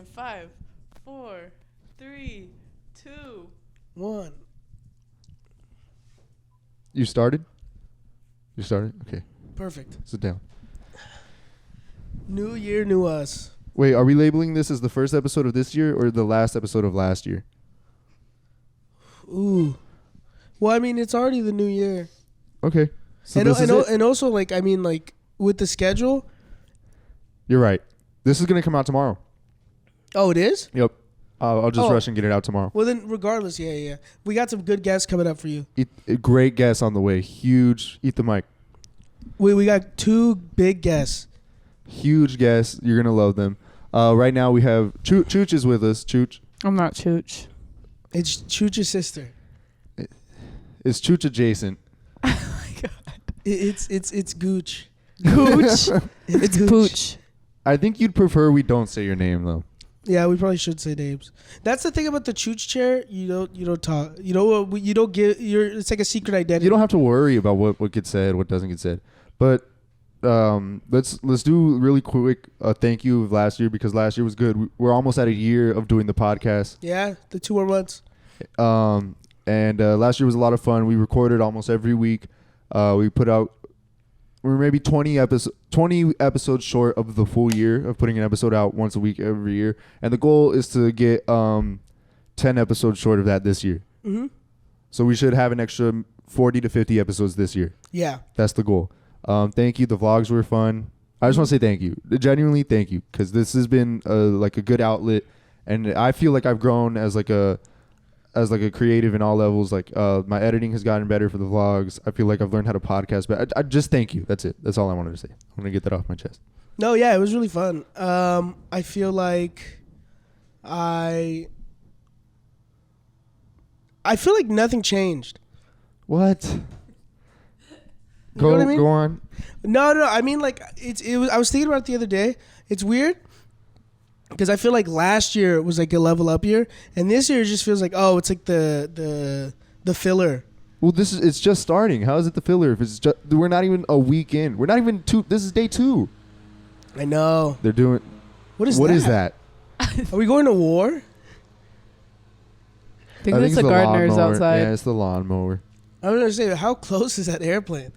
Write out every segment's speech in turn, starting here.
In 5, 4, 3, 2, 1. You started? You started? Okay. Perfect. Sit down. New year, new us. Wait, are we labeling this as the first episode of this year or the last episode of last year? Ooh. Well, I mean, it's already the new year. Okay. So And also, like, I mean, like, with the schedule. You're right. This is going to come out tomorrow. Oh, it is? Yep. I'll just rush and get it out tomorrow. Well, then, regardless, yeah. We got some good guests coming up for you. Great guests on the way. Huge. Eat the mic. We got 2 big guests. Huge guests. You're going to love them. Right now we have Chooch is with us. Chooch. I'm not Chooch. It's Chooch's sister. It's Chooch adjacent. Oh my god. It's Gooch. Gooch. It's Gooch. Pooch. I think you'd prefer we don't say your name though. Yeah, we probably should say names. That's the thing about the Chooch chair. You don't talk. You don't give. It's like a secret identity. You don't have to worry about what gets said, what doesn't get said. But let's do really quick a thank you of last year because last year was good. We're almost at a year of doing the podcast. Yeah, the 2 more months. And last year was a lot of fun. We recorded almost every week. We put out. We're maybe 20 episodes short of the full year of putting an episode out once a week every year. And the goal is to get 10 episodes short of that this year. Mm-hmm. So we should have an extra 40 to 50 episodes this year. Yeah. That's the goal. Thank you. The vlogs were fun. I just want to say thank you. Genuinely thank you. Because this has been like a good outlet. And I feel like I've grown as like a creative in all levels. Like my editing has gotten better for the vlogs. I feel like I've learned how to podcast, but I just thank you. That's it. That's all I wanted to say. I'm going to get that off my chest. No, yeah, it was really fun. I feel like I feel like nothing changed. What? You know what I mean? Go on. No. I mean, like it was. I was thinking about it the other day. It's weird because I feel like last year was like a level up year, and this year it just feels like it's like the filler. Well, it's just starting. How is it the filler? If it's just we're not even a week in. We're not even 2. This is day 2. I know. They're doing. What is that? Are we going to war? I think it's the gardeners outside. Yeah, it's the lawnmower. I was gonna say, how close is that airplane?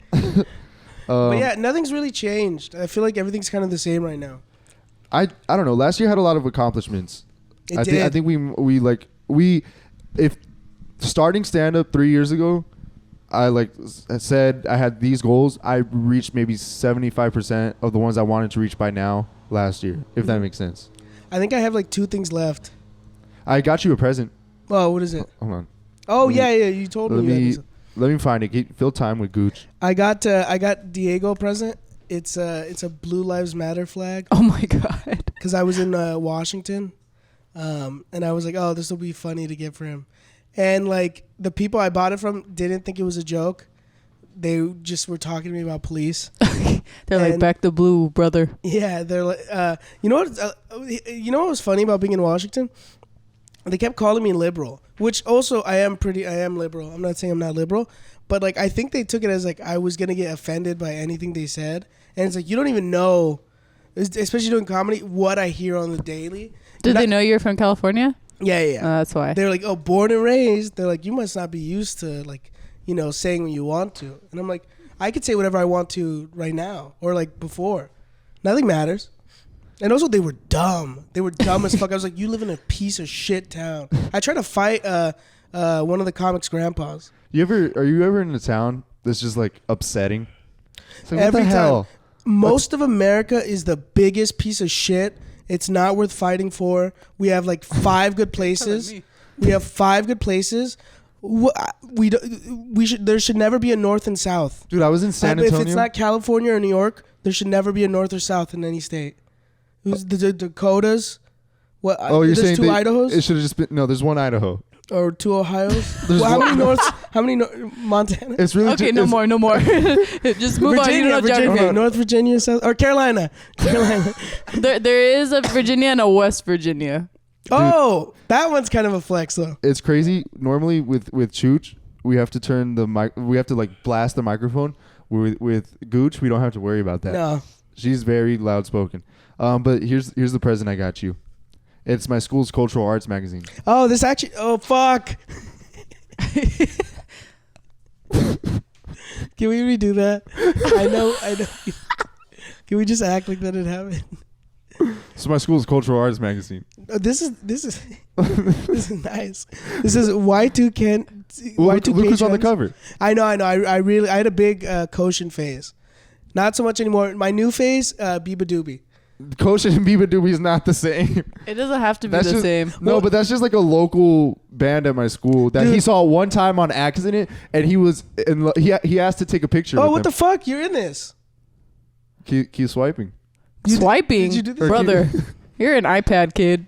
But yeah, nothing's really changed. I feel like everything's kind of the same right now. I don't know. Last year had a lot of accomplishments. It did. I think if starting stand up 3 years ago, I said I had these goals. I reached maybe 75% of the ones I wanted to reach by now last year. If that makes sense. I think I have like 2 things left. I got you a present. Oh, what is it? Hold on. Oh yeah. You told me. Let me find it. Fill time with Gooch. I got Diego a present. It's a Blue Lives Matter flag. Oh my god. Because I was in Washington, and I was like, this will be funny to get for him. And like the people I bought it from didn't think it was a joke. They just were talking to me about police. They're like, back the blue, brother. Yeah, they're like, you know what? You know what was funny about being in Washington? They kept calling me liberal, which also I am liberal. I'm not saying I'm not liberal, but like I think they took it as like I was gonna get offended by anything they said, and it's like you don't even know, especially doing comedy, what I hear on the daily. Did they know you're from California? Yeah. That's why. They're like, born and raised. They're like, you must not be used to like, saying what you want to. And I'm like, I could say whatever I want to right now or like before. Nothing matters. And also, they were dumb. They were dumb as fuck. I was like, you live in a piece of shit town. I tried to fight one of the comics' grandpas. Are you ever in a town that's just like upsetting? It's like, Every what the hell? time. Most of America is the biggest piece of shit. It's not worth fighting for. We have like 5 good places. We have 5 good places. There should never be a north and south. Dude, I was in San Antonio. If it's not California or New York, there should never be a north or south in any state. The Dakotas. What? Oh, you're saying 2 Idahos? It should have just been there's 1 Idaho. Or 2 Ohio's. Well, how many norths? How many Montana? It's really okay. No more. Just move on. You don't know Virginia, North Virginia, South or Carolina. There is a Virginia and a West Virginia. Oh, that one's kind of a flex though. It's crazy. Normally with Chooch, we have to turn the we have to like blast the microphone. With Gooch, we don't have to worry about that. No. She's very loud spoken. But here's the present I got you. It's my school's cultural arts magazine. Oh, this actually. Oh, fuck. Can we redo that? I know. Can we just act like that didn't happen? So my school's cultural arts magazine. Oh, this is this is nice. This is Y2K. Well, look who's on the cover. I know. I had a big Kocean phase. Not so much anymore. My new phase, Biba Doobie. Kocean and Biba Doobie is not the same. It doesn't have to be That's the just, same. No, but that's just like a local band at my school that he saw one time on accident, and he asked to take a picture. Oh, with what them. the fuck? You're in this. Keep swiping. Swiping, did you do this? brother. You're an iPad kid.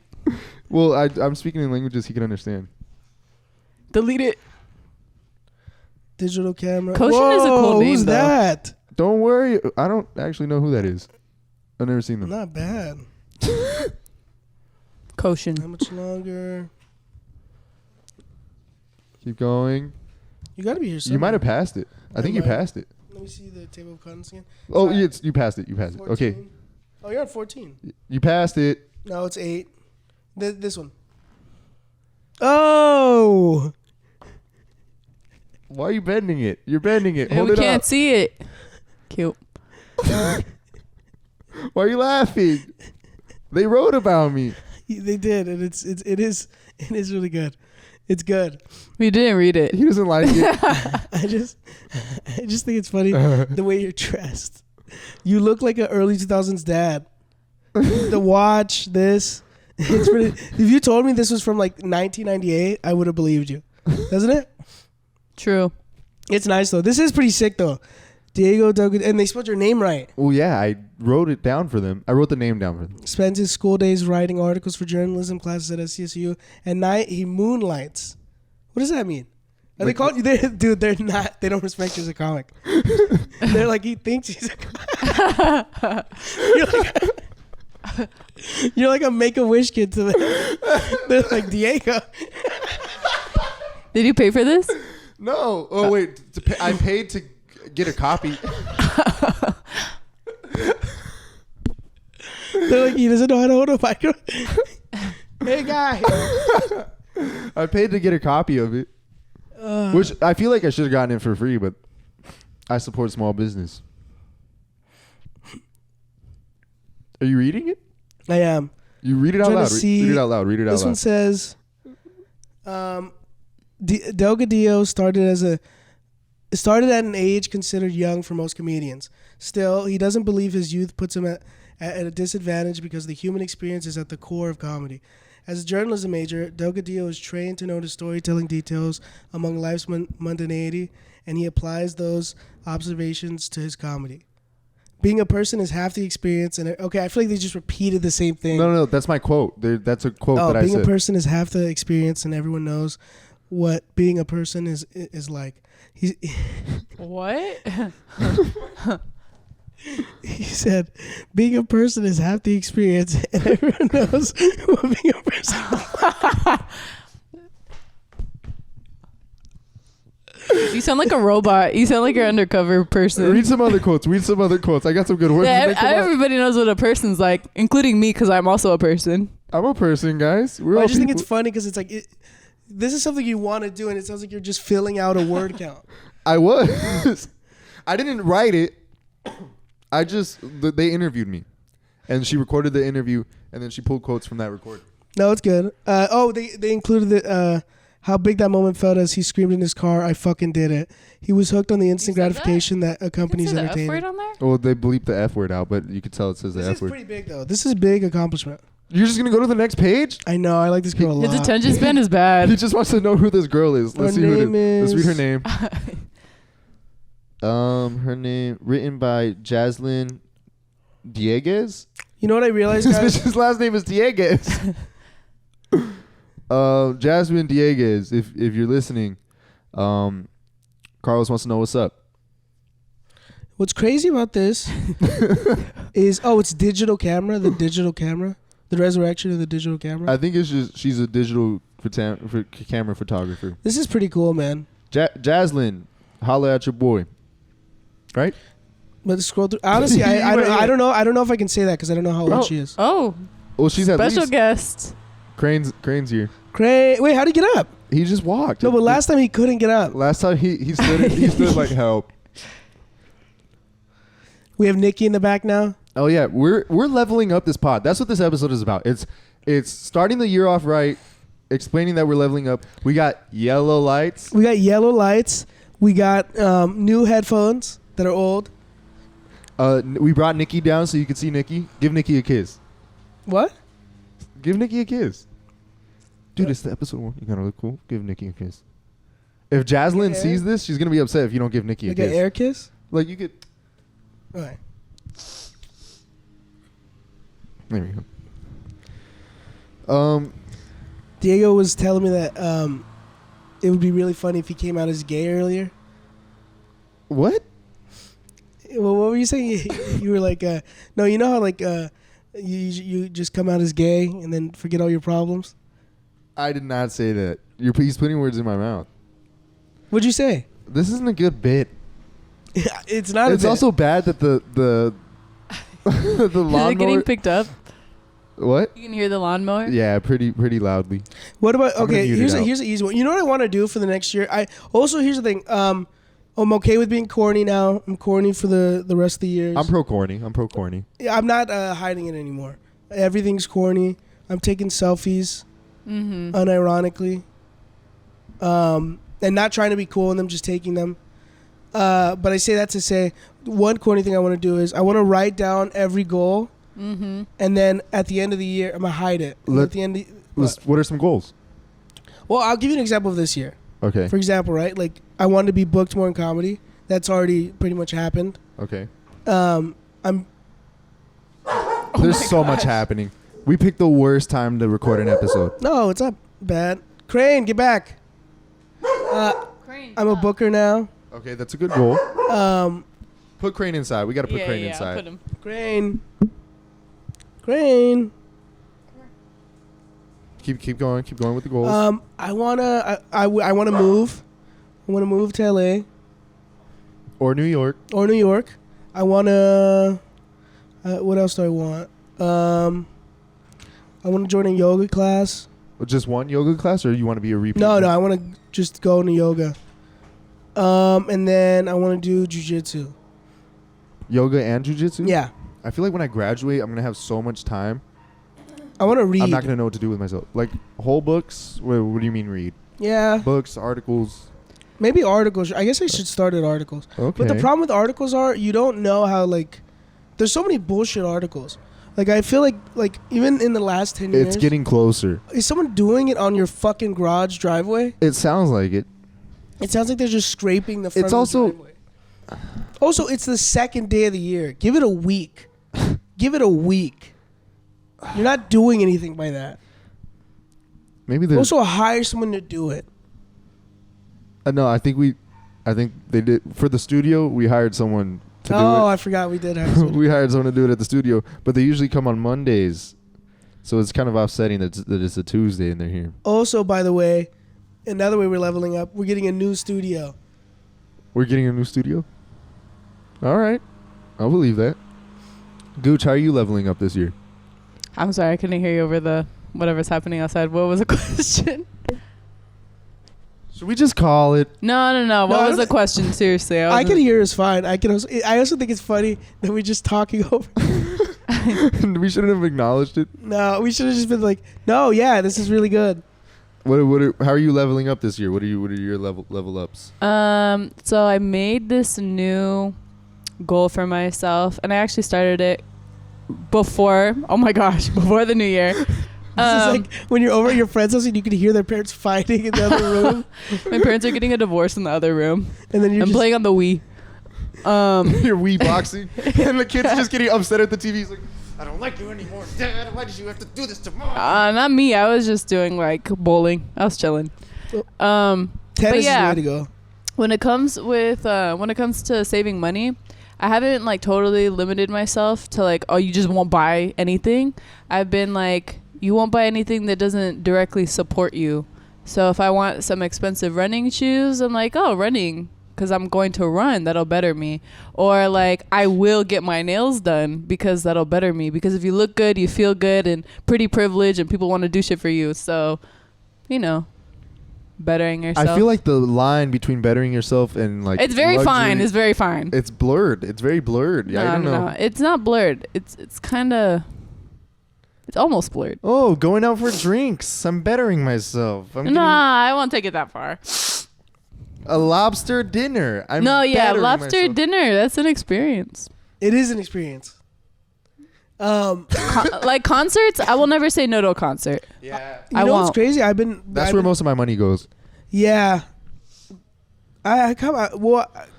Well, I'm speaking in languages he can understand. Delete it. Digital camera. Kocean is a cool name, Who's though. that? Don't worry, I don't actually know who that is. I've never seen them. Not bad. Kocean. How much longer? Keep going. You gotta be here somewhere. You might have passed it. I think you might. passed it. Let me see the table of contents again. Oh, Sorry. you passed it. You passed it. 14. Okay, Oh, you're at 14. you passed it. No, it's 8. This one. Oh! Why are you bending it? You're bending it. And Hold we it can't up. see it. Cute. Why are you laughing? They wrote about me. They did, and it is really good. It's good. We didn't read it. He doesn't like it. I just think it's funny the way you're dressed. You look like an early 2000s dad. The watch, this. It's really, if you told me this was from like 1998, I would have believed you. Doesn't it? True. It's nice though. This is pretty sick though. Diego Doug, and they spelled your name right. Well, yeah, I wrote it down for them. I wrote the name down for them. Spends his school days writing articles for journalism classes at SCSU. At night, he moonlights. What does that mean? Are they called you? Dude, they're not. They don't respect you as a comic. They're like, he thinks he's a comic. You're like a Make-A-Wish kid to them. They're like, Diego. Did you pay for this? No. Oh, wait. I paid to get a copy. They're like, he doesn't know how to hold a microphone. Hey, guy. I paid to get a copy of it. Which I feel like I should have gotten it for free, but I support small business. Are you reading it? I am. You read it out loud. Read it out loud. Read it out loud. This one says, Delgadillo started at an age considered young for most comedians. Still, he doesn't believe his youth puts him at a disadvantage because the human experience is at the core of comedy. As a journalism major, Delgadillo is trained to notice storytelling details among life's mundanity, and he applies those observations to his comedy. Being a person is half the experience, and okay, I feel like they just repeated the same thing. No, that's my quote. That's a quote that I said. Being a person is half the experience, and everyone knows what being a person is like. What? He said, being a person is half the experience, and everyone knows what being a person is like. You sound like a robot. You sound like you're undercover person. Read some other quotes. I got some good words. Yeah, everybody knows what a person's like, including me, because I'm also a person. I'm a person, guys. We're all I just think people. it's funny because it's like, this is something you want to do, and it sounds like you're just filling out a word count. I was. I didn't write it. They interviewed me, and she recorded the interview, and then she pulled quotes from that recording. No, it's good. They included how big that moment felt as he screamed in his car, "I fucking did it." He was hooked on the instant gratification that accompanies Did you say the F entertainment. word on there? Well, they bleeped the F word out, but you could tell it says the This F is word. pretty big though. This is a big accomplishment. You're just gonna go to the next page? I know. I like this girl a lot. His attention span is He bad. just wants to know who this girl is. Let's Her see who it name is. Let's is- read her name. Her name written by Jaslyn Dieguez. You know what I realized, This guys? bitch's last name is Dieguez. Jasmine Dieguez, if you're listening, Carlos wants to know what's up. What's crazy about this is, it's digital camera, the resurrection of the digital camera. I think it's just she's a digital camera photographer. This is pretty cool, man. Jaslyn, holla at your boy. Right? But scroll through. Honestly, I don't know. I don't know if I can say that because I don't know how old she is. Oh, Well, she's at special least guest. Crane's here. Crane. Wait, how'd he get up? He just walked. No, but last time he couldn't get up. Last time he stood like help. We have Nicki in the back now. Oh yeah, we're leveling up this pod. That's what this episode is about. It's starting the year off right, explaining that we're leveling up. We got yellow lights. We got yellow lights. We got new headphones that are old. We brought Nicki down so you could see Nicki. Give Nicki a kiss. What? Give Nicki a kiss. Dude, it's the episode 1. You gotta look cool. Give Nicki a kiss. If Jaslyn sees this, she's gonna be upset if you don't give Nicki a kiss. Like an air kiss? Like you could. All right. There we go. Diego was telling me that it would be really funny if he came out as gay earlier. What? Well, what were you saying? You were like, no, you know how like you just come out as gay and then forget all your problems? I did not say that. He's putting words in my mouth. What'd you say? This isn't a good bit. It's not. It's also bad that the the lawnmower. Is it getting picked up? What? You can hear the lawnmower? Yeah, pretty loudly. What about? Okay, here's it out. here's an easy one. You know what I want to do for the next year? Here's the thing. I'm okay with being corny now. I'm corny for the rest of the years. I'm pro corny. Yeah, I'm not hiding it anymore. Everything's corny. I'm taking selfies, unironically, and not trying to be cool in them, just taking them. But I say that to say one corny thing I want to do is I want to write down every goal, and then at the end of the year I'm gonna hide it. At the end, what are some goals? Well, I'll give you an example of this year. Okay. For example, right? Like I wanted to be booked more in comedy. That's already pretty much happened. Okay. I'm. There's so much happening. We picked the worst time to record an episode. No, it's not bad. Crane, get back. Crane, I'm a booker now. Okay, that's a good goal. Put Crane inside. We got to put Crane I'll inside. put him. Crane. Keep going with the goals. I wanna move. I wanna move to LA or New York. I wanna. What else do I want? I want to join a yoga class. Just one yoga class, or you want to be a repeat? No, I want to just go into yoga. And then I want to do jujitsu. Yoga and jujitsu? Yeah. I feel like when I graduate, I'm gonna have so much time. I want to read. I'm not gonna know what to do with myself. Like whole books. What do you mean read? Yeah. Books, articles. Maybe articles. I guess I should start at articles. Okay. But the problem with articles are you don't know how like. There's so many bullshit articles. Like I feel like even in the last 10 years. It's getting closer. Is someone doing it on your fucking garage driveway? It sounds like it. It sounds like they're just scraping the front It's of also. the driveway. Also, it's the second day of the year. Give it a week. Give it a week. You're not doing anything by that. Maybe there's. Also, hire someone to do it. No, I think they did for the studio. We hired someone to do it. Oh, I forgot we did hire someone. We hired someone to do it at the studio, but they usually come on Mondays, so it's kind of offsetting that it's a Tuesday and they're here. Also, by the way, another way we're leveling up, we're getting a new studio. We're getting a new studio? All right. I'll believe that. Gooch, how are you leveling up this year? I'm sorry, I couldn't hear you over the whatever's happening outside. What was the question? Should we just call it? No. What was the question? Seriously. I can hear us fine. I also think it's funny that we're just talking over. We shouldn't have acknowledged it. No, we should have just been like, no, yeah, this is really good. How are you leveling up this year? What are your level ups? So I made this new goal for myself, and I actually started it before the new year. This is like when you're over at your friend's house and you can hear their parents fighting in the other room. My parents are getting a divorce in the other room, and then I'm playing on the Wii. You're Wii boxing, and the kid's just getting upset at the TV. He's like, I don't like you anymore, Dad. Why did you have to do this to Mom? Not me. I was just doing like bowling. I was chilling. Tennis is the way to go. When it comes to saving money, I haven't like totally limited myself to like, oh, you just won't buy anything. I've been like, you won't buy anything that doesn't directly support you. So if I want some expensive running shoes, I'm like, oh, running. because I'm going to run. That'll better me. Or like I will get my nails done because that'll better me. Because if you look good, you feel good, and pretty privilege, and people want to do shit for you. So, you know, bettering yourself. I feel like the line between bettering yourself and like it's very luxury, fine. It's very fine. It's blurred. It's very blurred. I don't know. No, it's not blurred. It's kind of. It's almost blurred. Oh, going out for drinks. I'm bettering myself. I won't take it that far. A lobster dinner. Lobster dinner. That's an experience. It is an experience. Like concerts, I will never say no to a concert. Yeah. You know what's crazy? That's where most of my money goes. Yeah.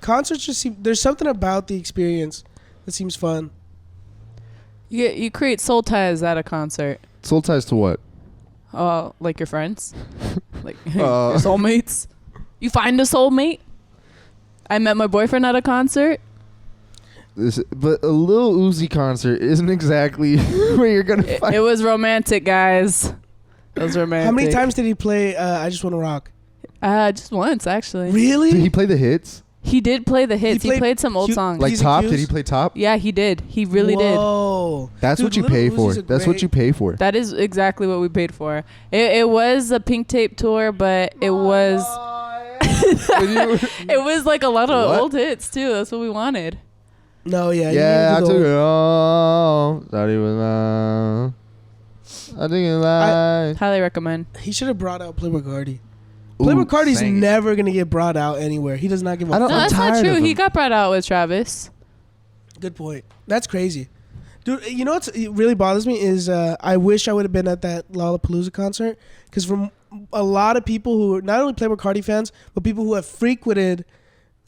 Concerts just seem. There's something about the experience that seems fun. You create soul ties at a concert. Soul ties to what? Like your friends, like your soulmates. You find a soulmate. I met my boyfriend at a concert. But a Lil Uzi concert isn't exactly where you're gonna find. It was romantic, guys. It was romantic. How many times did he play I Just Wanna Rock? Just once, actually. Really? Did he play the hits? He did play the hits. He played some old Q- songs. Like P's Top? and Did Q's? he play Top? Yeah, he did. He really did. Whoa. That's what you Lil pay Uzi's for. a That's what great- you pay for. That is exactly what we paid for. It was a pink tape tour, but it was it was like a lot of What? old hits too. That's what we wanted. No, yeah. Yeah, I you took need to it do all. Thought he was mine. I think it lied. Highly recommend. He should have brought out Playboi Carti. Playboi Ooh, Carti's sing it. never gonna get brought out anywhere. He does not give a I don't- No, fuck. I'm that's not tired true. of He him. got brought out with Travis. Good point. That's crazy. Dude, you know what really bothers me is I wish I would have been at that Lollapalooza concert, because from a lot of people who are not only Playboi Carti fans, but people who have frequented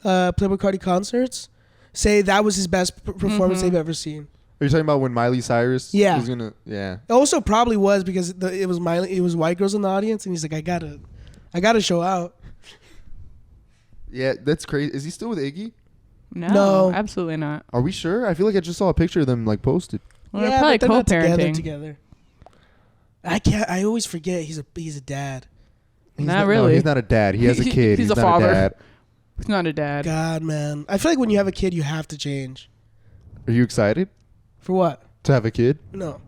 Playboi Carti concerts say that was his best performance they've ever seen. Are you talking about when Miley Cyrus Yeah. was gonna? Yeah. It also probably was because it was white girls in the audience, and he's like, I gotta show out. Yeah, that's crazy. Is he still with Iggy? No. Absolutely not. Are we sure? I feel like I just saw a picture of them like posted. Well, they're probably but they're not co-parenting. together. I always forget he's a dad. Not No, really. he's not a dad. He has a kid. He's a not father. a dad. He's not a dad. God, man. I feel like when you have a kid, you have to change. Are you excited For what? to have a kid? No.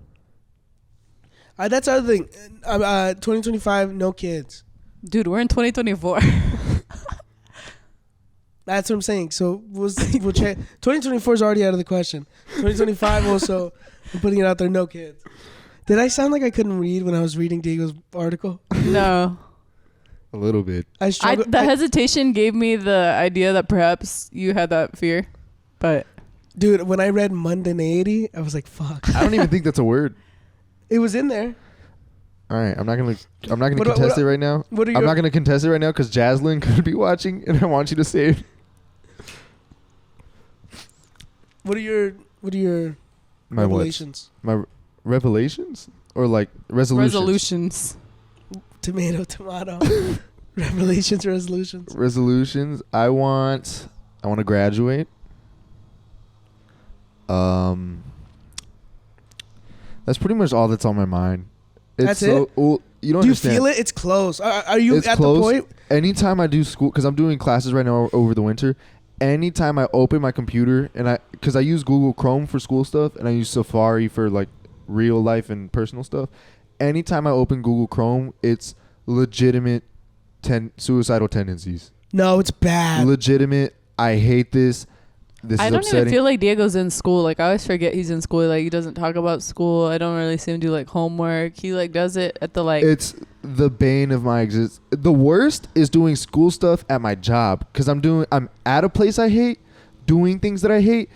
That's the other thing. 2025, no kids. Dude, we're in 2024. That's what I'm saying. So we'll check. 2024 is already out of the question. 2025 also, I'm putting it out there, no kids. Did I sound like I couldn't read when I was reading Diego's article? No. A little bit. I struggled. The hesitation gave me the idea that perhaps you had that fear. But Dude, when I read mundanity, I was like, fuck. I don't even think that's a word. It was in there. All right, I'm not gonna What- contest it right now. What are I'm your, not gonna contest it right now because Jaslyn could be watching, and I want you to say it. what are your My revelations? what? My revelations or like resolutions? resolutions. Tomato. Revelations, resolutions. Resolutions. I want to graduate. That's pretty much all that's on my mind. That's it. Well, you don't Do you understand. feel it? It's close. Are you It's at close. the point? Anytime I do school, because I'm doing classes right now over the winter. Anytime I open my computer because I use Google Chrome for school stuff and I use Safari for like real life and personal stuff. Anytime I open Google Chrome, it's legitimate suicidal tendencies. No, it's bad. Legitimate. I hate this. This I is don't upsetting. even feel like Diego's in school. Like, I always forget he's in school. Like, he doesn't talk about school. I don't really see him do, like, homework. He, like, does it at the, like... It's the bane of my existence. The worst is doing school stuff at my job because I'm at a place I hate, doing things that I hate,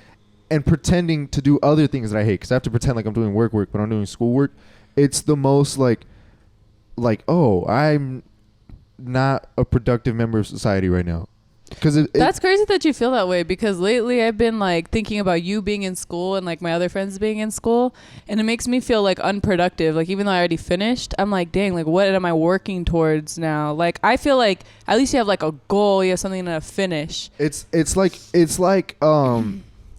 and pretending to do other things that I hate because I have to pretend like I'm doing work, but I'm doing schoolwork. It's the most like, oh, I'm not a productive member of society right now. Because That's crazy that you feel that way, because lately I've been like thinking about you being in school and like my other friends being in school, and it makes me feel like unproductive. Like, even though I already finished, I'm like, dang, like what am I working towards now? Like, I feel like at least you have like a goal, you have something to finish. it's like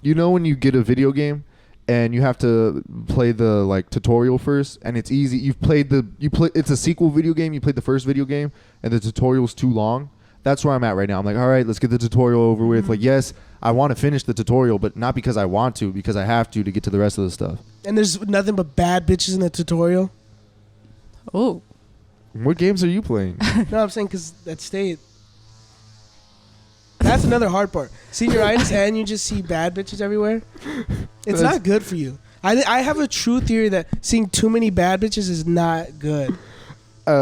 you know when you get a video game and you have to play the like tutorial first, and it's easy. It's a sequel video game. You played the first video game and the tutorial's too long. That's where I'm at right now. I'm like, all right, let's get the tutorial over with. Like, yes, I want to finish the tutorial, but not because I want to, because I have to get to the rest of the stuff. And there's nothing but bad bitches in the tutorial. Oh. What games are you playing? No, I'm saying because that state. That's another hard part. Senioritis and you just see bad bitches everywhere. It's not good for you. I have a true theory that seeing too many bad bitches is not good.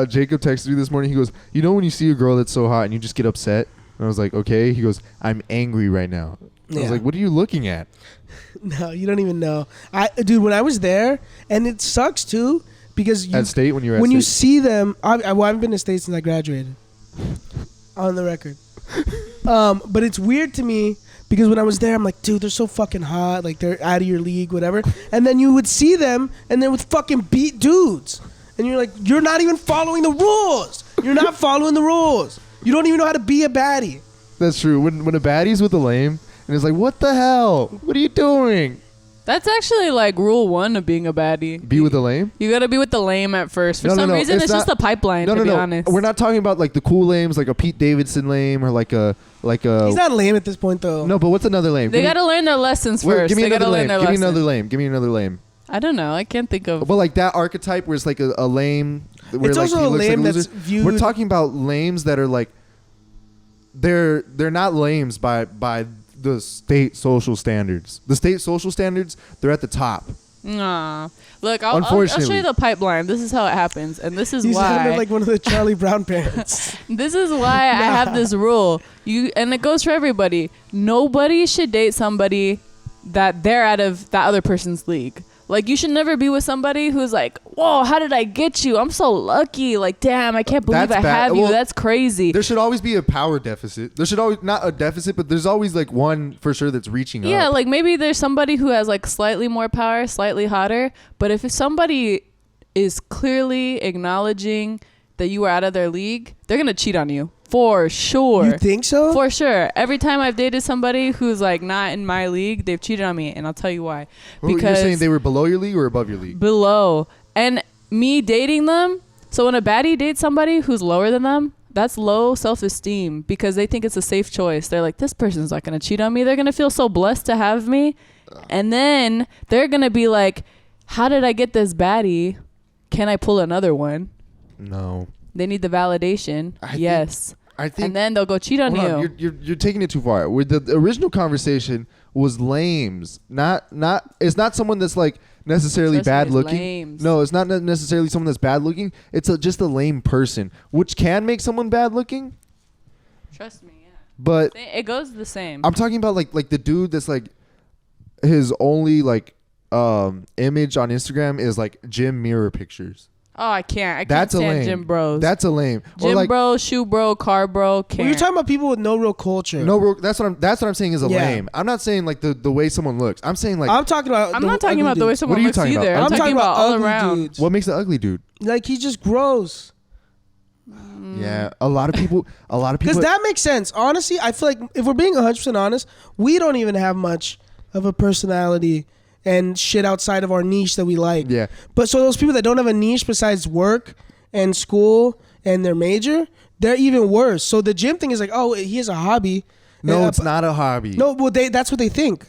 Jacob texted me this morning. He goes, you know when you see a girl that's so hot and you just get upset? And I was like, okay. He goes, I'm angry right now. I was like, what are you looking at? No, you don't even know. Dude, when I was there, and it sucks too, because at State, when you were at State? you see them, I haven't been to State since I graduated. On the record. But it's weird to me because when I was there, I'm like, dude, they're so fucking hot. Like, they're out of your league, whatever. And then you would see them, and they're with fucking beat dudes. And you're like, you're not even following the rules. You're not following the rules. You don't even know how to be a baddie. That's true. When a baddie's with a lame, and it's like, what the hell? What are you doing? That's actually like rule 1 of being a baddie. Be with the lame? You gotta be with the lame at first. For some reason, it's just the pipeline, to be honest. We're not talking about like the cool lames, like a Pete Davidson lame or like a. He's not lame at this point, though. No, but what's another lame? They gotta learn their lessons first. Give me they another gotta lame. learn their Give me lessons. another lame. Give me another lame. I don't know. I can't think of. But like that archetype where it's like a lame. Where It's like also he a looks lame like that's loser. viewed. We're talking about lames that are like. They're not lames by the state social standards. The state social standards, they're at the top. Nah. Look, I'll show you the pipeline. This is how it happens, and this is He's why. like one of the Charlie Brown parents. This is why I have this rule. And it goes for everybody. Nobody should date somebody that they're out of that other person's league. Like, you should never be with somebody who's like, whoa, how did I get you? I'm so lucky. Like, damn, I can't believe I have you. That's crazy. There should always be a power deficit. There should always, not a deficit, but there's always like one for sure that's reaching up. Yeah, like maybe there's somebody who has like slightly more power, slightly hotter. But if somebody is clearly acknowledging that you are out of their league, they're going to cheat on you. For sure. You think so? For sure. Every time I've dated somebody who's like not in my league, they've cheated on me, and I'll tell you why. Because you're saying they were below your league or above your league? Below. And me dating them, so when a baddie dates somebody who's lower than them, that's low self-esteem because they think it's a safe choice. They're like, this person's not going to cheat on me. They're going to feel so blessed to have me. And then they're going to be like, how did I get this baddie? Can I pull another one? No. They need the validation. Yes. I think, and then they'll go cheat on you. You're taking it too far. Where the original conversation was lames. It's not someone that's like necessarily bad looking. Lames. No, it's not necessarily someone that's bad looking. It's just a lame person, which can make someone bad looking. Trust me, yeah. But it goes the same. I'm talking about like the dude that's like his only like image on Instagram is like gym mirror pictures. Oh, I can't That's a stand lame. gym bros. That's a lame. Gym like, bro, shoe bro, car bro. Can't. Well, you're talking about people with no real culture. That's what I'm saying is a lame. I'm not saying like the way someone looks. I'm saying like I'm talking about. I'm not talking about the way someone What are you looks talking either. about? I'm talking about all ugly around. dudes. what makes an ugly dude? Like he's just gross. Yeah, a lot of people. Because that makes sense. Honestly, I feel like if we're being 100% honest, we don't even have much of a personality and shit outside of our niche that we like. Yeah. But so those people that don't have a niche besides work and school and their major, they're even worse. So the gym thing is like, oh, he has a hobby. No, it's not a hobby. No, well, that's what they think.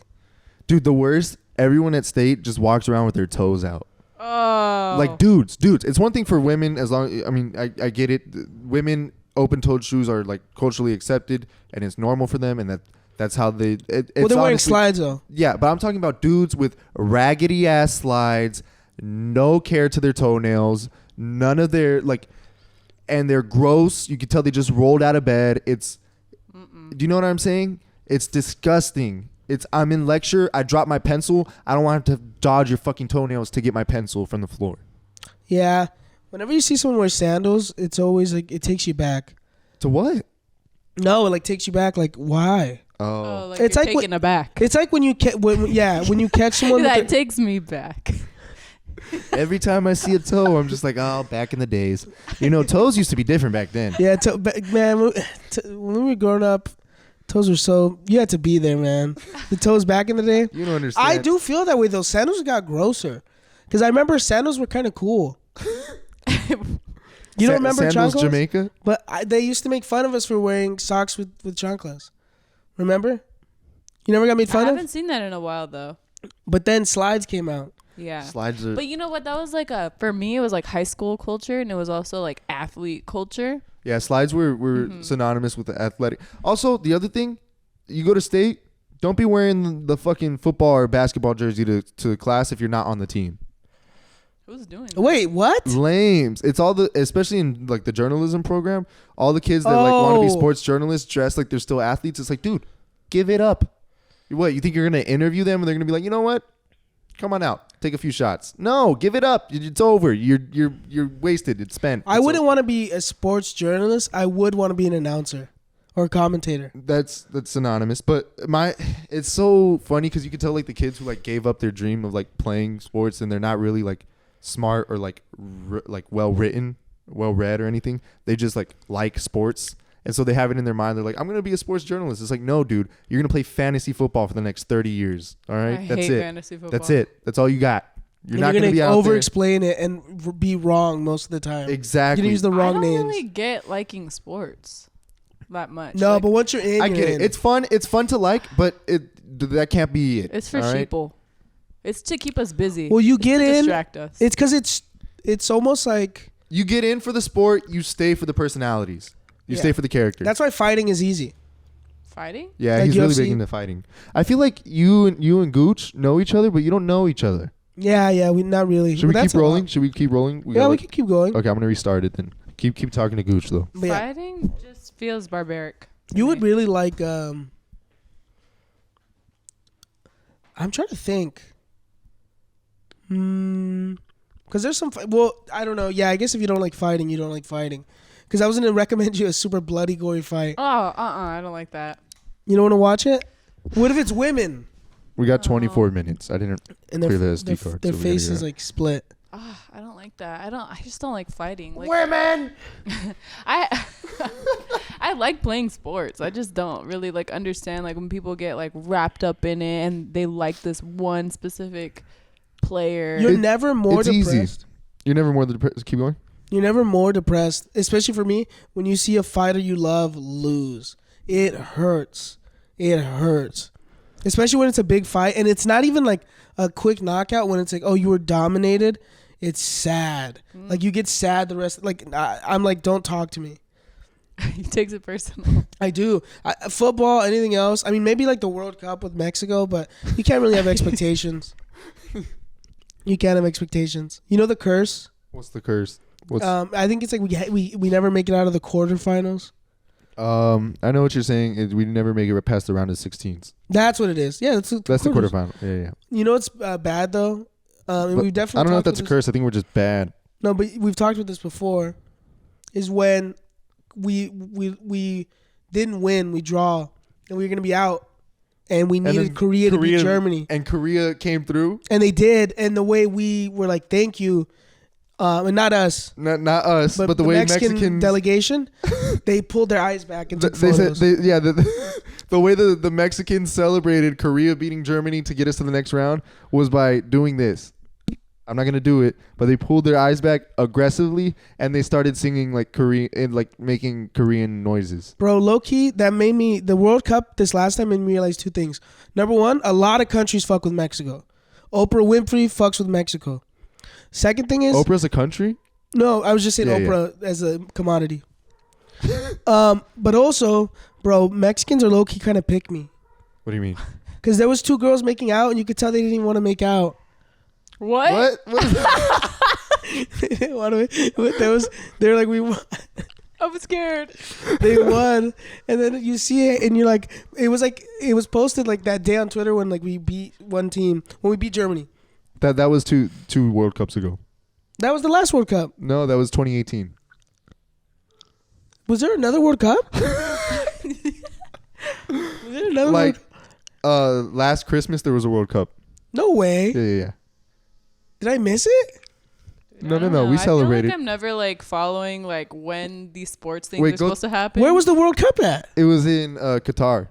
Dude, the worst. Everyone at State just walks around with their toes out. Oh. Like dudes. It's one thing for women as long. I mean, I get it. Women open-toed shoes are like culturally accepted, and it's normal for them, and that's how they. Well, they're wearing slides though. Yeah, but I'm talking about dudes with raggedy ass slides, no care to their toenails, none of their like, and they're gross. You can tell they just rolled out of bed. Do you know what I'm saying? It's disgusting. I'm in lecture. I drop my pencil. I don't want to have to dodge your fucking toenails to get my pencil from the floor. Yeah. Whenever you see someone wear sandals, it's always like it takes you back. To what? No, it like takes you back. Like why? Oh, like it's you're like taken aback. It's like when you when you catch someone. That takes me back. Every time I see a toe, I'm just like, oh, back in the days. You know, toes used to be different back then. Yeah, man. When we were growing up, toes were so you had to be there, man. The toes back in the day. You don't understand. I do feel that way though. Sandals got grosser, because I remember sandals were kind of cool. You don't remember Sandals chanclas? Jamaica? But they used to make fun of us for wearing socks with chanclas. Remember? You never got made I fun haven't of? seen that in a while though. But then slides came out. Yeah. Slides are. But you know what? That was like for me, it was like high school culture, and it was also like athlete culture. Yeah, slides were synonymous with the athletic. Also, the other thing, you go to state, don't be wearing the fucking football or basketball jersey to class if you're not on the team. Who's doing that? Wait, what? Lames. It's all especially in like the journalism program, all the kids that like want to be sports journalists dress like they're still athletes. It's like, dude, give it up. What, you think you're going to interview them and they're going to be like, you know what? Come on out. Take a few shots. No, give it up. It's over. You're wasted. It's spent. I wouldn't want to be a sports journalist. I would want to be an announcer or a commentator. That's synonymous. But it's so funny because you can tell like the kids who like gave up their dream of like playing sports and they're not really like smart or like well written, well read or anything. They just like sports. And so they have it in their mind. They're like, I'm going to be a sports journalist. It's like, no, dude, you're going to play fantasy football for the next 30 years. All right. I hate fantasy football. That's it. That's all you got. You're not going to be out there. over-explain it and be wrong most of the time. Exactly. You're going to use the wrong names. I don't really get liking sports that much. No, like, but once you're in, I get it. It's fun. It's fun to like, but that can't be it. It's for sheeple. It's to keep us busy. Well, you get in. Distract us. It's because it's almost like You get in for the sport. You stay for the personalities. You stay for the characters. that's why fighting is easy. Fighting? Yeah, like he's really UFC. big into fighting. I feel like you and Gooch know each other, but you don't know each other. Yeah, we not really. Should we But keep that's a rolling? lot. Should we keep rolling? We can keep going. Okay, I'm gonna restart it then. Keep talking to Gooch though. But yeah, Fighting just feels barbaric. to you me. would really like. I'm trying to think. Because there's some. Well, I don't know. Yeah, I guess if you don't like fighting, you don't like fighting. Because I was gonna recommend you a super bloody, gory fight. Oh, I don't like that. You don't want to watch it? What if it's women We got 24 minutes. I didn't. and Clear their the SD card, their so we gotta faces get it. like split? I don't like that. I just don't like fighting. Like, Women. I like playing sports. I just don't really like understand like when people get like wrapped up in it and they like this one specific player. You're never more It's depressed. easy. You're never more depressed. Keep going. You're never more depressed, especially for me, when you see a fighter you love lose. It hurts. It hurts. Especially when it's a big fight and it's not even like a quick knockout when it's like, oh, you were dominated. It's sad. Like you get sad the rest. Like I'm like, don't talk to me. He takes it personal. I do. Football, anything else. I mean, maybe like the World Cup with Mexico, but you can't really have expectations. You can't have expectations. You know the curse? What's the curse? I think it's like we never make it out of the quarterfinals. I know what you're saying. We never make it past the round of 16s. That's what it is. Yeah, that's the quarters. quarterfinal. Yeah. You know what's bad though? And But we've definitely. I don't know if talked that's a about curse. I think we're just bad. this- No, but we've talked about this before. Is when we didn't win, we draw, and we were gonna be out, and we needed then Korea to beat Germany, And Korea came through. and they did. And the way we were like, thank you, and not us, Not us, but the way Mexican Mexicans delegation, they pulled their eyes back and took They said, photos. the way the Mexicans celebrated Korea beating Germany to get us to the next round was by doing this. I'm not gonna do it, but they pulled their eyes back aggressively and they started singing like Korean and like making Korean noises. Bro, low key, that made me, the World Cup this last time made me realize two things. Number one, a lot of countries fuck with Mexico. Oprah Winfrey fucks with Mexico. Second thing is, Oprah's a country? no, I was just saying Yeah, Oprah as a commodity. But also, bro, Mexicans are low key kind of pick me. What do you mean? Because there was two girls making out and you could tell they didn't even want to make out. What? What is that? They didn't want to, but they were like, we won. I'm scared. They won, and then you see it, and you're like, it was posted like that day on Twitter when like we beat one team when we beat Germany. That was two World Cups ago. That was the last World Cup. No, that was 2018. Was there another World Cup? Was there another Like World? last Christmas there was a World Cup. No way. Yeah. Did I miss it? No. I We feel celebrated. like I'm never like following like when these sports things Wait, are supposed to happen. Where was the World Cup at? It was in Qatar.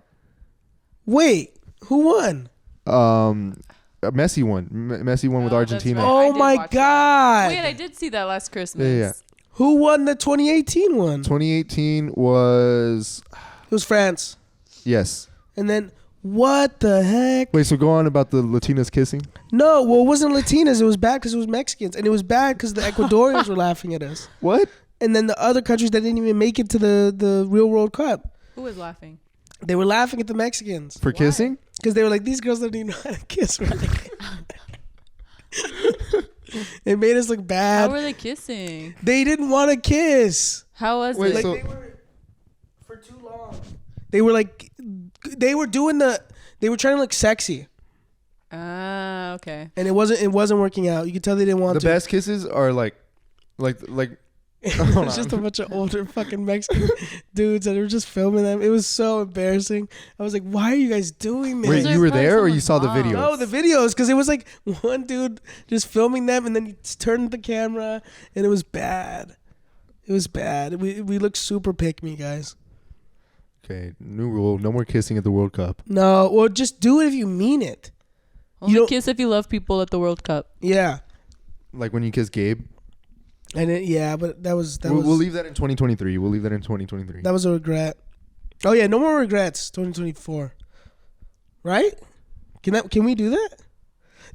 Wait, who won? Messi won. Messi won with Oh, that's Argentina. right. I Oh did my watch that. God. Wait, I did see that last Christmas. Yeah. Who won the 2018 one? 2018 was It was France. yes. And then what the heck? Wait, so go on about the Latinas kissing. No, well, it wasn't Latinas. It was bad because it was Mexicans, and it was bad because the Ecuadorians were laughing at us. What? And then the other countries that didn't even make it to the real World Cup, Who was laughing? they were laughing at the Mexicans For kissing? because they were like, these girls don't even know how to kiss right. It made us look How bad. were they kissing? They didn't want to kiss. How was Wait, it? Like so- they were for too long. They were like, they were doing they were trying to look sexy, Ah, okay. and it wasn't working out. You could tell they didn't want The to. best kisses are like. It was just a bunch of older fucking Mexican dudes that were just filming them. It was so embarrassing. I was like, why are you guys doing this? Wait, Those you are were probably there or you someone's saw the mom. video? No, the videos, because it was like one dude just filming them, and then he turned the camera, and it was bad. It was bad. We looked super pick me, guys. Okay, new rule: no more kissing at the World Cup. No, well, just do it if you mean it. Only don't- kiss if you love people at the World Cup. Yeah, Like when you kiss Gabe. and but that was We'll leave that in 2023. We'll leave that in 2023. that was a regret. Oh yeah, no more regrets. 2024, right? Can we do that?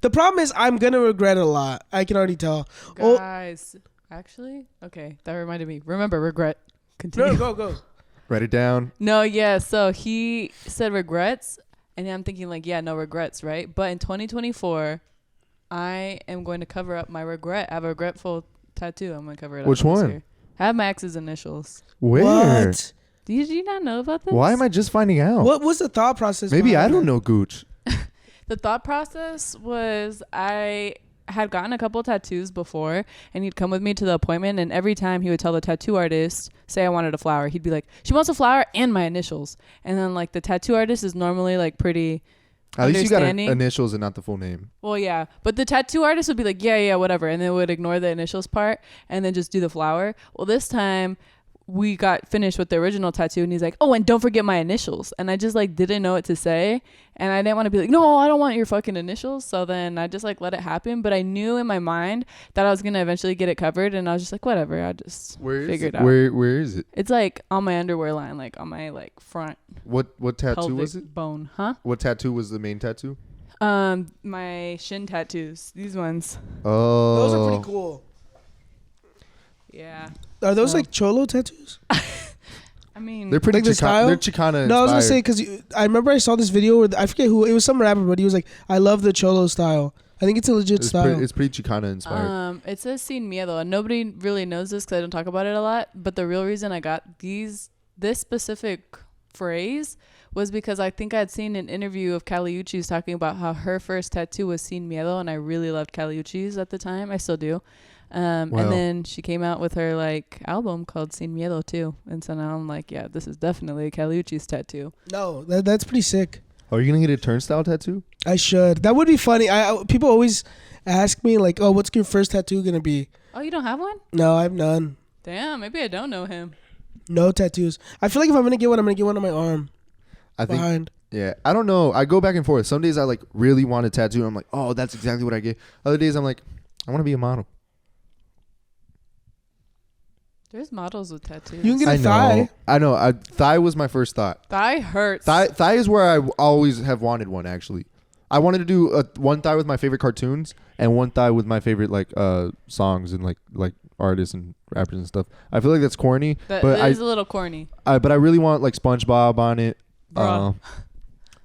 The problem is I'm gonna regret it a lot. I can already tell. Oh, Guys, actually, okay, that reminded me. Remember, regret. Continue. go. Write it down. No, yeah. So he said regrets, and I'm thinking like, yeah, no regrets, right? But in 2024, I am going to cover up my regret. I have a regretful tattoo. I'm gonna cover it up. Which this one? year. I have my ex's initials. Where? What? Did you not know about this? Why am I just finding out? What was the thought process? Maybe I behind don't that? know Gooch. The thought process was I had gotten a couple tattoos before, and he'd come with me to the appointment, and every time he would tell the tattoo artist, say I wanted a flower, he'd be like, she wants a flower and my initials. And then like the tattoo artist is normally like pretty At least you got understanding. initials and not the full name. Well, yeah, but the tattoo artist would be like, yeah, whatever, and then would ignore the initials part and then just do the flower. Well, this time we got finished with the original tattoo, and he's like, oh, and don't forget my initials. And I just like didn't know what to say, and I didn't want to be like, no, I don't want your fucking initials. So then I just like let it happen. But I knew in my mind that I was gonna eventually get it covered, and I was just like, whatever, I just figure it out. Where is it? It's like on my underwear line, like on my like front What tattoo pelvic was it? bone, huh? What tattoo was the main tattoo? My shin tattoos, these ones. Oh, Those are pretty cool. Yeah. Are those So- like cholo tattoos? I mean, They're pretty Like the style? They're Chicana. No, I was gonna inspired. say because I remember I saw this video where I forget who it was, some rapper, but he was like, "I love the cholo style. I think it's a legit style." It's pretty Chicana inspired. It says sin miedo, and nobody really knows this because I don't talk about it a lot. But the real reason I got this specific phrase was because I think I had seen an interview of Caliucci's talking about how her first tattoo was sin miedo, and I really loved Caliucci's at the time. I still do. Wow. And then she came out with her like album called Sin Miedo too, and so now I'm like, yeah, this is definitely Caliucci's tattoo. No, that's pretty sick. Are you gonna get a turnstile tattoo? I should. That would be funny. People always ask me like, "Oh, what's your first tattoo gonna be?" Oh, you don't have one? No, I have none. Damn, maybe I don't know him. No tattoos. I feel like if I'm gonna get one, I'm gonna get one on my arm I think. behind. Yeah, I don't know. I go back and forth. Some days I like really want a tattoo. And I'm like, oh, that's exactly what I get. Other days I'm like, I want to be a model. There's models with tattoos. You can get a I thigh. know. Thigh was my first thought. Thigh hurts. Thigh is where I always have wanted one. Actually, I wanted to do one thigh with my favorite cartoons and one thigh with my favorite like songs and like artists and rappers and stuff. I feel like that's corny, That but is a little corny. but I really want like SpongeBob on it. Bruh.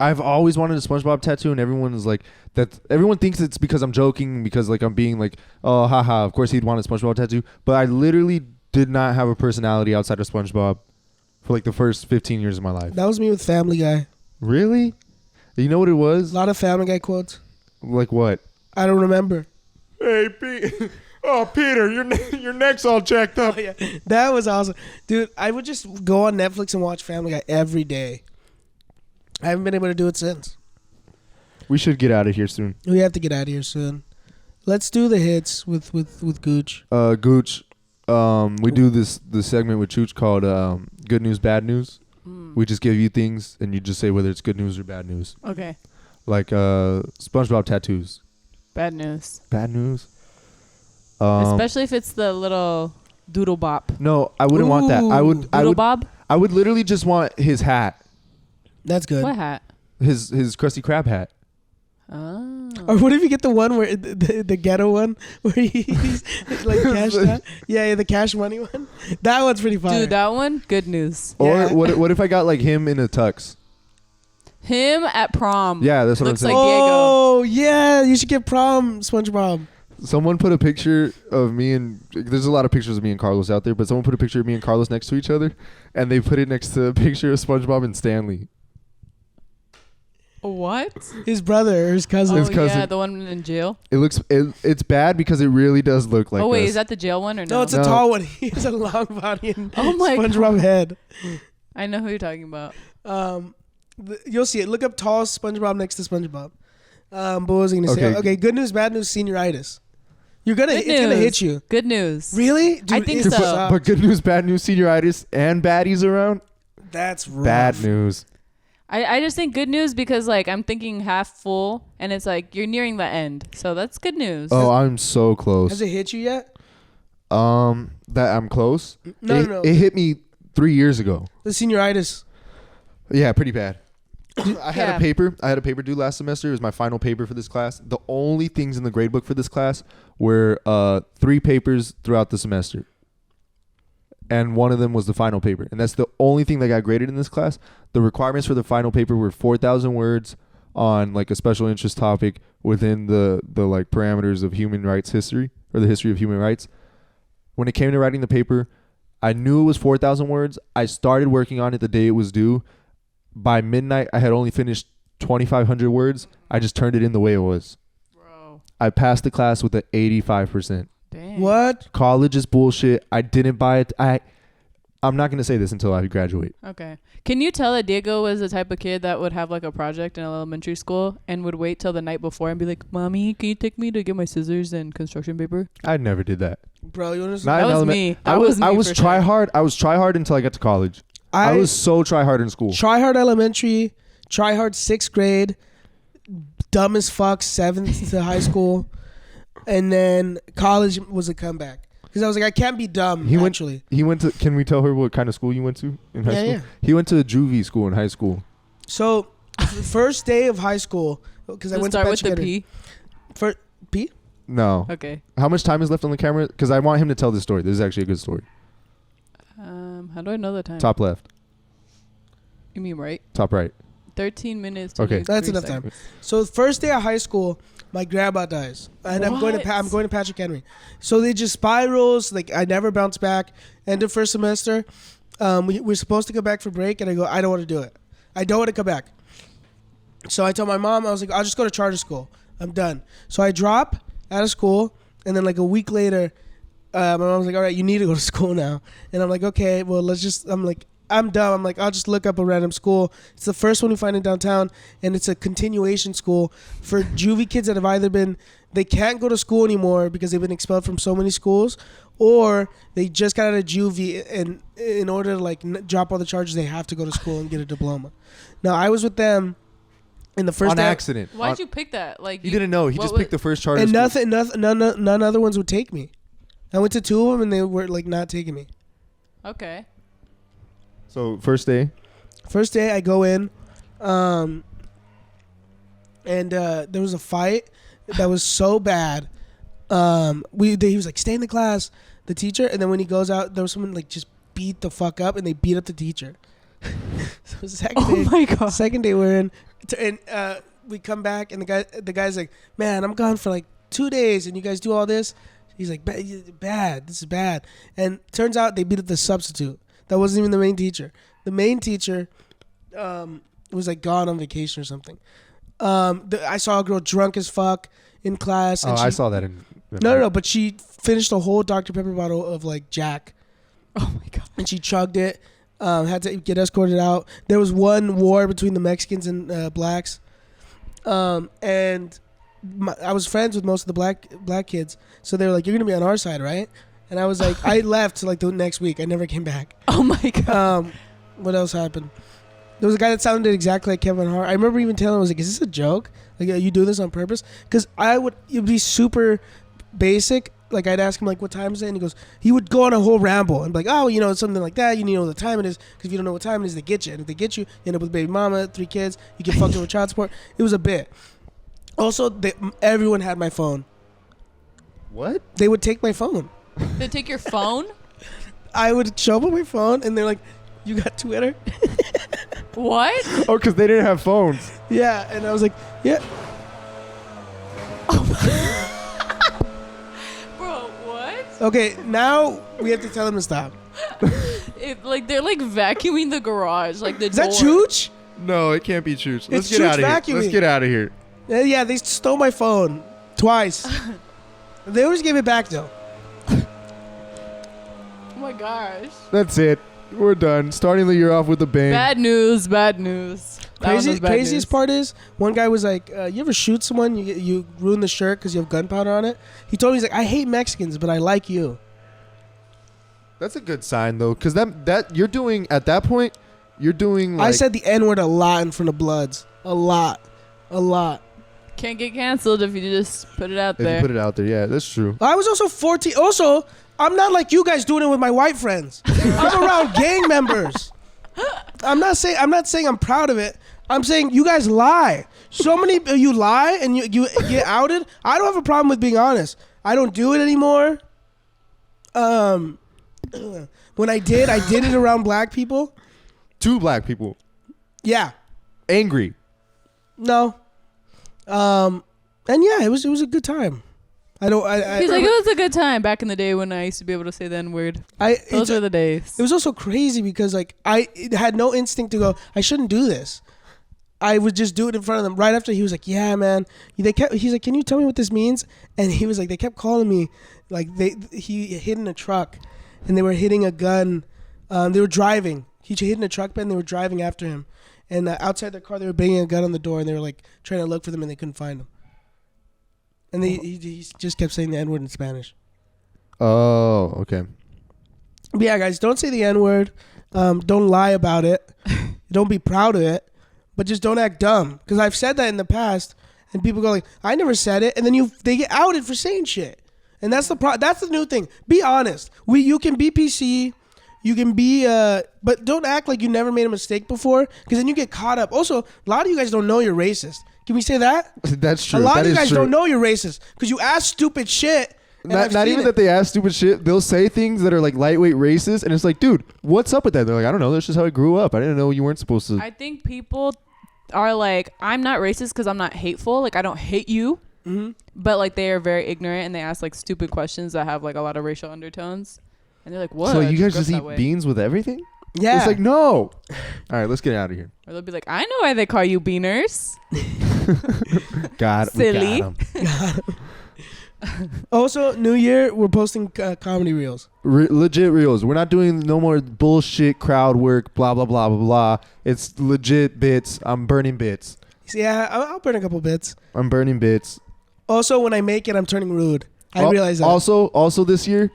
I've always wanted a SpongeBob tattoo, and everyone is like that. Everyone thinks it's because I'm joking, because like I'm being like, oh, haha. Of course he'd want a SpongeBob tattoo, but I literally did not have a personality outside of SpongeBob for like the first 15 years of my life. That was me with Family Guy. Really? You know what it A was? lot of Family Guy quotes. Like what? I don't remember. Hey, Pete. Oh, Peter, your neck's all jacked up. Oh, yeah. That was awesome. Dude, I would just go on Netflix and watch Family Guy every day. I haven't been able to do it since. We should get out of here soon. We have to get out of here soon. Let's do the hits with Gooch. Gooch, we do this segment with Chooch called Good News, Bad News. We just give you things, and you just say whether it's good news or bad news. Okay. Like SpongeBob tattoos. Bad news. Bad news? Especially if it's the little Doodle Bop. No, I wouldn't want that. I would. Doodle Bob? I would literally just want his hat. That's good. What hat? His Krusty Krab hat. Oh. Or what if you get the one where the ghetto one where he's like cash that? Yeah, the cash money one. That one's pretty fun. Dude, that one, good news. Or Yeah. what if I got like him in a tux? Him at prom. Yeah, that's what I'm Looks saying. like Diego. Oh yeah, you should get prom SpongeBob. Someone put a picture of me and there's a lot of pictures of me and Carlos out there, but someone put a picture of me and Carlos next to each other, and they put it next to a picture of SpongeBob and Stanley. What? His brother or his cousin. Oh, His cousin. yeah, the one in jail. It's bad because it really does look like. Oh, wait, us. is that the jail one or no? No, it's a No. tall one. He has a long body and Oh my SpongeBob head. I know who you're talking about. You'll see it. Look up tall SpongeBob next to SpongeBob. But what was I gonna say? Okay. Okay, good news, bad news, senioritis. Good It's gonna news. hit you. Good news. Really? I think it so. sucks. But good news, bad news, senioritis, and baddies around. That's rough. Bad news. I just think good news because like I'm thinking half full and it's like you're nearing the end. So that's good news. Oh, I'm so Has close. it hit you yet? That I'm close. No, it, no. It hit me 3 years ago. The senioritis. Yeah, pretty bad. I had Yeah. a paper due last semester. It was my final paper for this class. The only things in the grade book for this class were 3 papers throughout the semester. And one of them was the final paper. And that's the only thing that got graded in this class. The requirements for the final paper were 4,000 words on like a special interest topic within the like parameters of human rights history or the history of human rights. When it came to writing the paper, I knew it was 4,000 words. I started working on it the day it was due. By midnight, I had only finished 2,500 words. I just turned it in the way it was. Bro. I passed the class with an 85%. Dang. What? College is bullshit. I didn't buy it. I'm not going to say this until I graduate. Okay. Can you tell that Diego was the type of kid that would have like a project in elementary school and would wait till the night before and be like, "Mommy, can you take me to get my scissors and construction paper?" I never did that. Bro, you want to Not That in was element- me. I That was was me I was for try sure. hard. I was try hard until I got to college. I was so try hard in school. try hard elementary, try hard 6th grade, dumb as fuck 7th to high school, and then college was a comeback. Because I was like, I can't be dumb, He went- actually. He went to. Can we tell her what kind of school you went to in high Yeah, school? yeah. He went to a juvie school in high school. So, first day of high school, because I Let's went to start with the Patrick P. First, P? No. Okay. How much time is left on the camera? Because I want him to tell this story. This is actually a good story. How do I know the time? Top left. You mean right? Top right. 13 minutes. Okay. 23 That's enough seconds. time. So, first day of high school, my grandma dies, and I'm going to Patrick Henry. So they just spirals. Like I never bounce back. End of first semester, we're supposed to come back for break, and I go, I don't want to do it. I don't want to come back. So I told my mom, I was like, I'll just go to charter school. I'm done. So I drop out of school, and then like a week later, my mom was like, all right, you need to go to school now. And I'm like, okay, well, I'm like, I'm dumb. I'm like, I'll just look up a random school. It's the first one we find in downtown, and it's a continuation school for juvie kids that have either they can't go to school anymore because they've been expelled from so many schools, or they just got out of juvie, and in order to like drop all the charges, they have to go to school and get a diploma. Now, I was with them in the first On day, accident. Why'd you pick that? Like He didn't know. He what just was- picked the first charter and school. none other ones would take me. I went to 2 of them, and they were like not taking me. Okay. So first day. First day, I go in, and there was a fight that was so bad. He was like, "Stay in the class," the teacher, and then when he goes out, there was someone like just beat the fuck up, and they beat up the teacher. So My God. second day we're in, and we come back, and the guy's like, "Man, I'm gone for like 2 days, and you guys do all this." He's like, "Bad, this is bad." And turns out they beat up the substitute. That wasn't even the main teacher. The main teacher was like gone on vacation or something. I saw a girl drunk as fuck in class. And I saw that in. No, but she finished a whole Dr. Pepper bottle of like Jack. Oh my God. And she chugged it. Had to get escorted out. There was one war between the Mexicans and blacks. And I was friends with most of the black kids. So they were like, "You're going to be on our side, right?" And I was like, I left like the next week. I never came back. Oh my God. What else happened? There was a guy that sounded exactly like Kevin Hart. I remember even telling him, I was like, "Is this a joke? Like, are you doing this on purpose?" Because it'd be super basic. like I'd ask him like what time is it, and he would go on a whole ramble and be like, oh, you know, something like that. You need to know the time it is, because if you don't know what time it is, they get you. And if they get you, you end up with baby mama, 3 kids. You get fucked over child support. It was a bit. Also, everyone had my phone. What? They would take my phone. They take your phone? I would show up on my phone, and they're like, you got Twitter? What? Oh, because they didn't have phones. Yeah, and I was like, yeah. Bro, what? Okay, now we have to tell them to stop. They're like vacuuming the garage, like the Is door. that chooch? No, it can't be Chooch. Let's It's get out Chooch of here. Let's vacuuming. get out of here. Yeah, they stole my phone twice. They always gave it back though. Oh my gosh. That's it. We're done. Starting the year off with a bang. Bad news, bad news. That one was bad Craziest news. part is one guy was like, "You ever shoot someone? You ruin the shirt because you have gunpowder on it." He told me, he's like, "I hate Mexicans, but I like you." That's a good sign though, because that you're doing at that point, you're doing. Like, I said the N-word a lot in front of Bloods, a lot. Can't get canceled if you just put it out if there. you put it out there, yeah, that's true. I was also 14. Also, I'm not like you guys doing it with my white friends. I'm around gang members. I'm not saying I'm proud of it. I'm saying you guys lie. So many of you lie and you get outed. I don't have a problem with being honest. I don't do it anymore. When I did it around black people. 2 black people Yeah. angry. No. And yeah, it was a good time. He's like, it was a good time back in the day when I used to be able to say the N-word. Those are the days. It was also crazy because like I had no instinct to go, I shouldn't do this. I would just do it in front of them. Right after he was like, yeah, man. He's like, can you tell me what this means? And he was like, they kept calling me, like he hid in a truck, and they were hitting a gun. They were driving. He hid in a truck bed, and they were driving after him. And outside their car, they were banging a gun on the door, and they were like trying to look for them, and they couldn't find him. And he just kept saying the N-word in Spanish. Oh, okay. But yeah, guys, don't say the N-word. Don't lie about it. Don't be proud of it. But just don't act dumb. Because I've said that in the past, and people go like, I never said it. And then they get outed for saying shit. And that's that's the new thing. Be honest. You can be PC. You can be, but don't act like you never made a mistake before. Because then you get caught up. Also, a lot of you guys don't know you're racist. Can we say that? That's true. A lot That of you is guys true. don't know you're racist. Because you ask stupid shit. Not even that they ask stupid shit. They'll say things that are like lightweight racist, and it's like, dude, what's up with that? They're like, I don't know. That's just how I grew up. I didn't know you weren't supposed to. I think people are like, I'm not racist because I'm not hateful. Like, I don't hate you. Mm-hmm. But like, they are very ignorant and they ask like stupid questions that have like a lot of racial undertones. And they're like, what? So you guys Grew up just that eat way. beans with everything? Yeah. It's like, no. All right, let's get out of here. Or they'll be like, I know why they call you beaners. God, Silly. We got 'em. Also, New Year, we're posting comedy reels. Legit reels. We're not doing no more bullshit crowd work, blah, blah, blah, blah, blah. It's legit bits. I'm burning bits. Yeah, I'll burn a couple bits. I'm burning bits. Also, when I make it, I'm turning rude. I realize that. Also this year,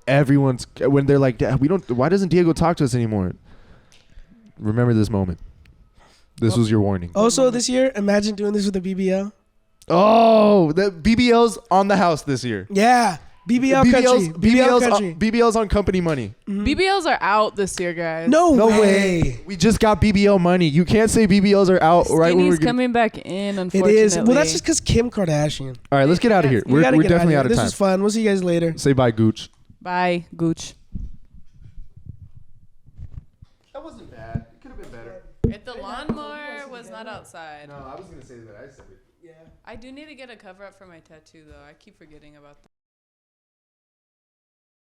everyone's, when they're like, why doesn't Diego talk to us anymore? Remember this moment. This was your warning. Also, this year, imagine doing this with a BBL. Oh, the BBL's on the house this year. Yeah. BBL country. BBL country. BBL's on company money. BBLs are out this year, guys. No way. way. We just got BBL money. You can't say BBLs are out right when we're Skinny's coming back in, It unfortunately. is. Well, that's just because Kim Kardashian. All right, let's get out of here. We We're gotta get definitely out out of This time. was fun. We'll see you guys later. Say bye, Gooch. Bye, Gooch. That wasn't bad. It could have been better. If the lawnmower was not outside. No, I was going to say that. I said it. Yeah. I do need to get a cover up for my tattoo, though. I keep forgetting about that.